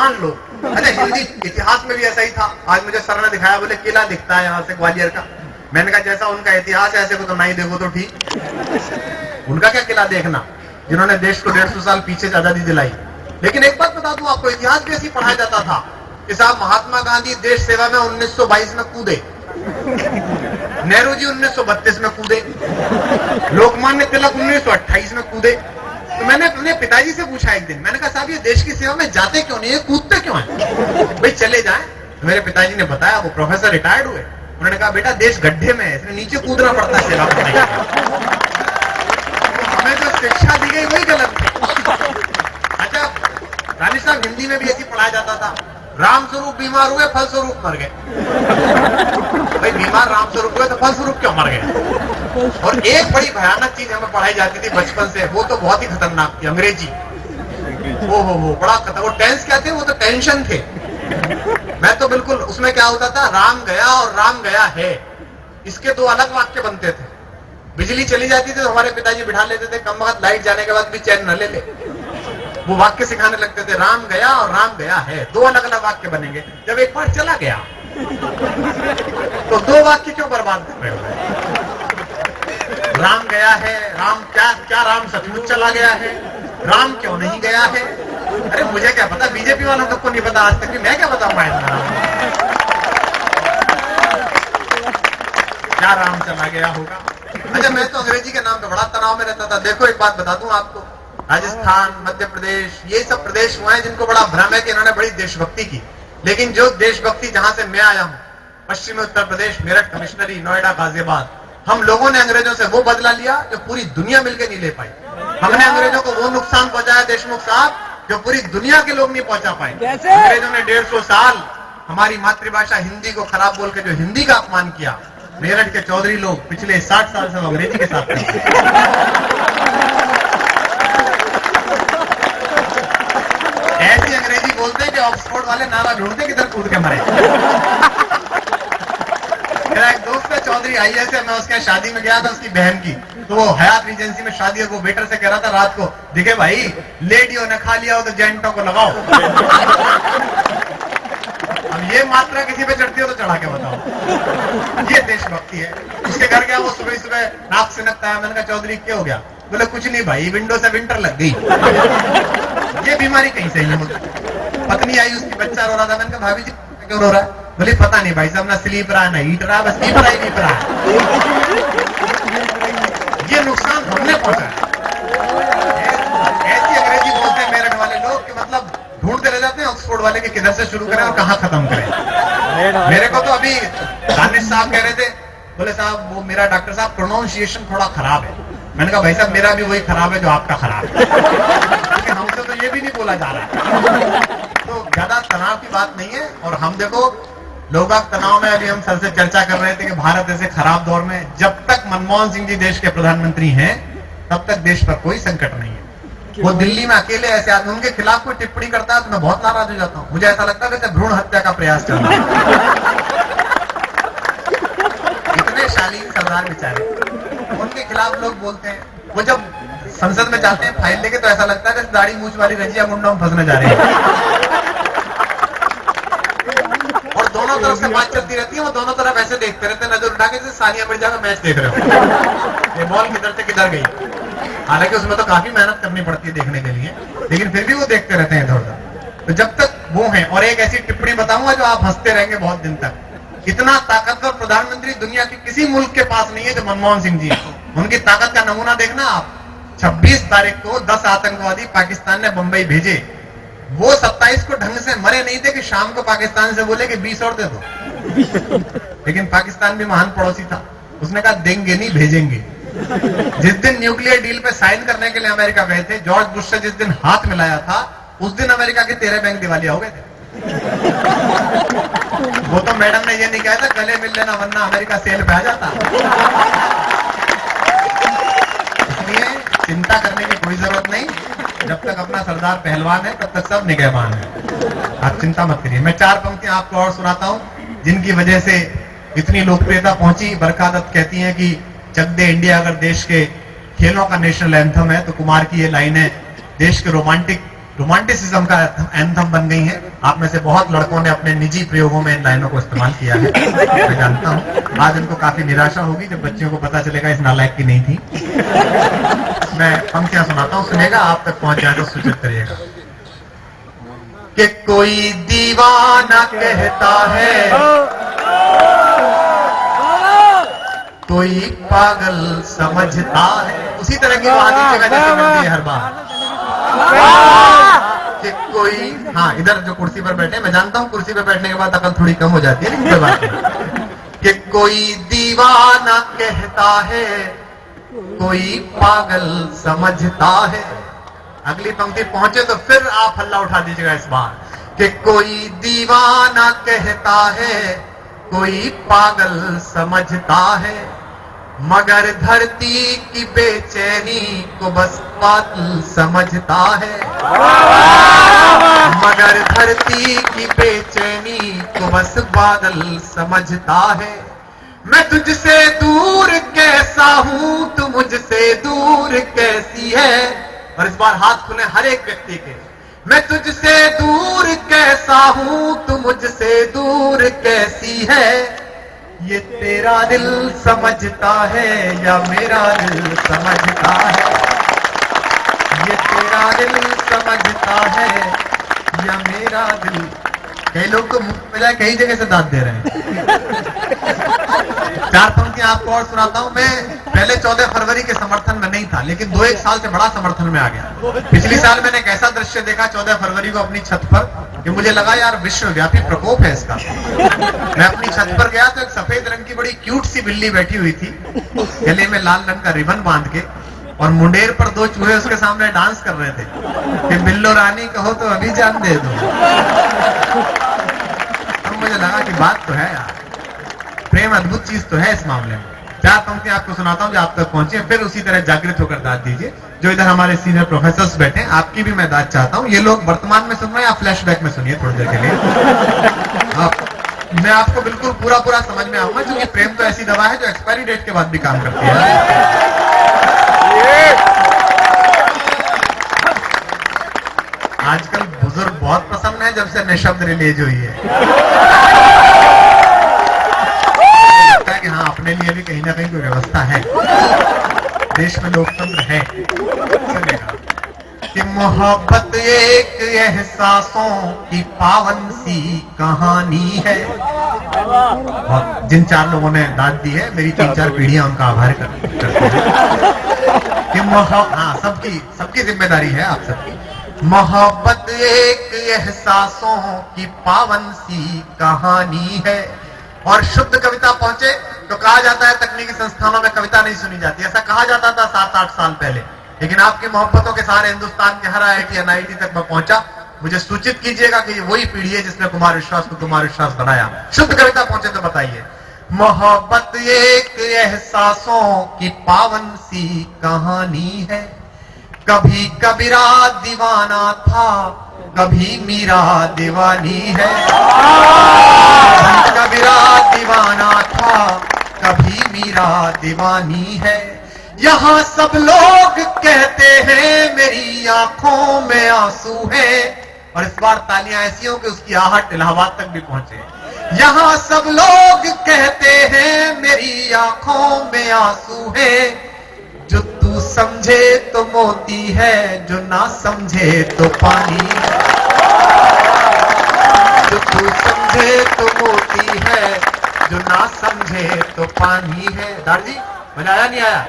महान लोग। अरे हिंदी इतिहास में भी ऐसा ही था। आज मुझे सर ने दिखाया, बोले किला दिखता है यहाँ से ग्वालियर का। मैंने कहा जैसा उनका इतिहास है ऐसे को तो नहीं देखो तो ठीक, उनका क्या किला देखना, जिन्होंने देश को 150 साल पीछे से आजादी दिलाई। लेकिन एक बात बता दूं आपको, इतिहास भी ऐसी पढ़ाया जाता था कि साहब महात्मा गांधी देश सेवा में 1922 में कूदे, नेहरू जी 1932 में कूदे, लोकमान्य तिलक 1928 में कूदे। तो मैंने अपने पिताजी से पूछा एक दिन, मैंने कहा साहब ये देश की सेवा में जाते क्यों नहीं है, कूदते क्यों हैं? भाई चले जाएं। तो मेरे पिताजी ने बताया, वो प्रोफेसर रिटायर्ड हुए, उन्होंने कहा बेटा देश गड्ढे में है, इसलिए नीचे कूदना पड़ता है सेवा करने के लिए। तो हमें जो शिक्षा दी गई वही गलत थी। अच्छा रानी साहब, हिंदी में भी ऐसी पढ़ाया जाता था, राम स्वरूप बीमार हुए फलस्वरूप मर गए। भाई बीमार राम स्वरूप हुए तो फलस्वरूप क्यों मर गए? और एक बड़ी भयानक चीज हमें पढ़ाई जाती थी बचपन से, वो तो बहुत ही खतरनाक थी, अंग्रेजी। वो बड़ा खतरनाक। वो टेंस क्या थे? वो तो टेंशन थे। मैं तो बिल्कुल, उसमें क्या होता था, राम गया और राम गया है, इसके दो अलग वाक्य बनते थे। बिजली चली जाती थी तो हमारे पिताजी बिठा लेते थे, कम वक्त लाइट जाने के बाद भी चैन न ले ले, वो वाक्य सिखाने लगते थे, राम गया और राम गया है, दो अलग अलग वाक्य बनेंगे। जब एक बार चला गया तो दो वाक्य क्यों बर्बाद कर रहे हो? राम गया है, राम क्या राम सचमुच चला गया है, राम क्यों नहीं गया है? अरे मुझे क्या पता, बीजेपी वालों को नहीं पता आज तक, मैं क्या बताऊं क्या राम चला गया होगा। अच्छा मैं तो अंग्रेजी के नाम पे बड़ा तनाव में रहता था। देखो एक बात बता दूं आपको, राजस्थान, मध्य प्रदेश, ये सब प्रदेश हुए हैं जिनको बड़ा भ्रम है कि इन्होंने बड़ी देशभक्ति की। लेकिन जो देशभक्ति जहां से मैं आया हूं, पश्चिमी उत्तर प्रदेश, मेरठ, कमिश्नरी, नोएडा, गाजियाबाद, हम लोगों ने अंग्रेजों से वो बदला लिया जो पूरी दुनिया मिलकर नहीं ले पाई। हमने अंग्रेजों को वो नुकसान पहुंचाया देशमुख साहब जो पूरी दुनिया के लोग नहीं पहुंचा पाए। अंग्रेजों ने 150 साल हमारी मातृभाषा हिंदी को खराब बोल के जो हिंदी का अपमान किया, मेरठ के चौधरी लोग पिछले 60 साल से अंग्रेजी के साथ ऐसी अंग्रेजी बोलते हैं कि ऑक्सफोर्ड वाले नारा ढूंढते किधर कूद के मरे। मेरा एक दोस्त है चौधरी IAS है, मैं उसके यहाँ शादी में गया था उसकी बहन की, तो वो हयात रीजेंसी में शादी है, वो वेटर से कह रहा था रात को, देखे भाई लेडियों ने खा लिया हो तो जेंटों को लगाओ। अब ये मात्रा किसी पे चढ़ती हो तो चढ़ा के बताओ, ये देशभक्ति है। उसके घर गया, वो सुबह सुबह नाक सिनकता है, मैंने कहा चौधरी क्या हो गया? बोले कुछ नहीं भाई, विंडो से विंटर लग गई। ये बीमारी कहीं से नहीं होती। पत्नी आई, उसकी बच्चा रो रहा था, मैंने कहा भाभी जी क्यों रो रहा है? बोले पता नहीं भाई साहब, ना स्लीप रहा ना हीट रहा, बस हीट रहा ही हीट रहा। ये नुकसान हमने पहुंचाया। ऐसी अंग्रेजी बोलते हैं मेरठ वाले लोग कि मतलब ढूंढते रह जाते हैं ऑक्सफोर्ड वाले कि किधर से शुरू करें और कहां खत्म करें। मेरे को तो अभी दानिश साहब कह रहे थे, बोले साहब वो मेरा डॉक्टर साहब प्रोनाउंसिएशन थोड़ा खराब है। मैंने कहा भाई साहब मेरा भी वही खराब है जो आपका खराब है, लेकिन हमसे तो ये भी नहीं बोला जा रहा। तो ज्यादा तनाव की बात नहीं है। और हम देखो लोग तनाव में, अभी हम सर से चर्चा कर रहे थे कि भारत ऐसे खराब दौर में, जब तक मनमोहन सिंह जी देश के प्रधानमंत्री हैं तब तक देश पर कोई संकट नहीं है। वो दिल्ली में अकेले ऐसे आदमी, उनके खिलाफ कोई टिप्पणी करता है तो मैं बहुत नाराज हो जाता हूँ। मुझे ऐसा लगता है जैसे भ्रूण हत्या का प्रयास चल रहा है। इतने शालीन सरदार बेचारे, उनके खिलाफ लोग बोलते हैं। वो जब संसद में जाते हैं फाइल लेके तो ऐसा लगता है जैसे दाढ़ी मूछ वाली रजिया मुंडा में फंसने जा रहे हैं। और दोनों तरफ से बात चलती रहती है, वो दोनों तरफ ऐसे देखते रहते हैं, नजर उठा के जैसे सानिया मिर्जा का मैच देख रहे हो, ये बॉल किधर से किधर गई। हालांकि उसमें तो काफी मेहनत करनी पड़ती है देखने के लिए, लेकिन फिर भी वो देखते रहते हैं इधर उधर। तो जब तक वो हैं, और एक ऐसी टिप्पणी बताऊंगा जो आप हंसते रहेंगे बहुत दिन तक। इतना ताकतवर प्रधानमंत्री दुनिया के किसी मुल्क के पास नहीं है जो मनमोहन सिंह जी है। उनकी ताकत का नमूना देखना आप। 26 तारीख को 10 आतंकवादी पाकिस्तान ने बंबई भेजे, वो 27 को ढंग से मरे नहीं थे कि शाम को पाकिस्तान से बोले कि 20 और दे दो। लेकिन पाकिस्तान भी महान पड़ोसी था, उसने कहा देंगे नहीं भेजेंगे। जिस दिन न्यूक्लियर डील पे साइन करने के लिए अमेरिका गए थे, जॉर्ज बुश से जिस दिन हाथ मिलाया था, उस दिन अमेरिका के 13 बैंक दिवालिया हो गए थे। वो तो मैडम ने ये नहीं कहा था गले मिल लेना वरना अमेरिका सेल पे आ जाता। इसलिए चिंता करने की कोई जरूरत नहीं, जब तक अपना सरदार पहलवान है तब तक सब निगहबान है। आप चिंता मत करिए। मैं 4 पंक्तियां आपको और सुनाता हूं जिनकी वजह से इतनी लोकप्रियता पहुंची। बरखा दत्त कहती हैं कि चक दे इंडिया अगर देश के खेलों का नेशनल एंथम है तो कुमार की ये लाइन है, देश के रोमांटिक रोमांटिसिज्म का एंथम बन गई है। आप में से बहुत लड़कों ने अपने निजी प्रयोगों में इन लाइनों को इस्तेमाल किया है, मैं जानता हूं। आज इनको काफी निराशा होगी जब बच्चियों को पता चलेगा इस नालायक की नहीं थी। मैं पंक्तियां सुनाता हूं, सुनेगा, आप तक पहुंच जाए तो सूचित करिएगा। कि कोई दीवाना कहता है, कोई पागल समझता है। उसी तरह की बात जगह जैसे मिलती है हर बार। कि कोई, हाँ, इधर जो कुर्सी पर बैठे, मैं जानता हूं कुर्सी पर बैठने के बाद अकल थोड़ी कम हो जाती है, लेकिन कोई बात नहीं। कि कोई दीवाना कहता है, कोई पागल समझता है। अगली पंक्ति पहुंचे तो फिर आप हल्ला उठा दीजिएगा इस बार। कि कोई दीवाना कहता है, कोई पागल समझता है, मगर धरती की बेचैनी को बस बादल समझता है। मगर धरती की बेचैनी को बस बादल समझता है। मैं तुझसे दूर कैसा हूं, तू मुझसे दूर कैसी है। और इस बार हाथ खुले हर एक व्यक्ति के। मैं तुझसे दूर कैसा हूं, तू मुझसे दूर कैसी है। ये तेरा दिल समझता है या मेरा दिल समझता है। ये तेरा दिल समझता है या मेरा दिल। कई लोग तो मुंह मिला कई जगह से दाद दे रहे हैं। चार पंक्तियां आपको और सुनाता हूं। मैं पहले 14 फरवरी के समर्थन में नहीं था, लेकिन 2-1 साल से बड़ा समर्थन में आ गया। पिछली साल मैंने एक ऐसा दृश्य देखा 14 फरवरी को अपनी छत पर कि मुझे लगा यार विश्वव्यापी प्रकोप है इसका। मैं अपनी छत पर गया तो एक सफेद रंग की बड़ी क्यूट सी बिल्ली बैठी हुई थी, गले में लाल रंग का रिबन बांध के, और मुंडेर पर 2 चूहे उसके सामने डांस कर रहे थे कि बिल्लो रानी कहो तो अभी जान दे दो। तो मुझे लगा कि बात तो है यार, प्रेम अद्भुत चीज तो है इस मामले में। 4 पंक्तियां आपको सुनाता हूं जो आप तक पहुंचे, फिर उसी तरह जागृत होकर दाद दीजिए। जो इधर हमारे सीनियर प्रोफेसर्स बैठे हैं, आपकी भी मैं दाद चाहता हूं। ये लोग वर्तमान में सुन रहे हैं, आप फ्लैशबैक में सुनिए थोड़ी देर के लिए। मैं आपको बिल्कुल पूरा समझ में आऊंगा, क्योंकि प्रेम तो ऐसी दवा है जो एक्सपायरी डेट के बाद भी काम करती है। आजकल बुजुर्ग बहुत प्रसन्न है जब से निःशब्द रिलीज हुई है। कि हाँ, अपने लिए भी कहीं ना कहीं कोई व्यवस्था है, देश में लोकतंत्र है। कि मोहब्बत एक एहसासों की पावन सी कहानी है। और जिन 4 लोगों ने दाद दी है, मेरी 3-4 पीढ़ियां उनका आभार करती हैं। कि हाँ, सबकी जिम्मेदारी है आप सबकी। मोहब्बत एक एहसासों की पावन सी कहानी है। और शुद्ध कविता पहुंचे तो कहा जाता है तकनीकी संस्थानों में कविता नहीं सुनी जाती, ऐसा कहा जाता था 7-8 साल पहले। लेकिन आपकी मोहब्बतों के सारे हिंदुस्तान के हर IIT NIT तक मैं पहुंचा। मुझे सूचित कीजिएगा कि ये वही पीढ़ी है जिसने कुमार विश्वास को कुमार विश्वास बनाया। शुद्ध कविता पहुंचे तो बताइए। मोहब्बत एक एहसासों की पावन सी कहानी है। कभी कबीरा दीवाना था, कभी मीरा दीवानी है। कबीरा दीवाना था, कभी मीरा दीवानी है। यहाँ सब लोग कहते हैं मेरी आंखों में आंसू है। और इस बार तालियां ऐसी हो कि उसकी आहट इलाहाबाद तक भी पहुंचे। यहाँ सब लोग कहते हैं मेरी आंखों में आंसू है। जो तू समझे तो मोती है, जो ना समझे तो पानी है। जो तू समझे तो मोती है, जो ना समझे तो पानी है। दार जी, मजा आया नहीं आया?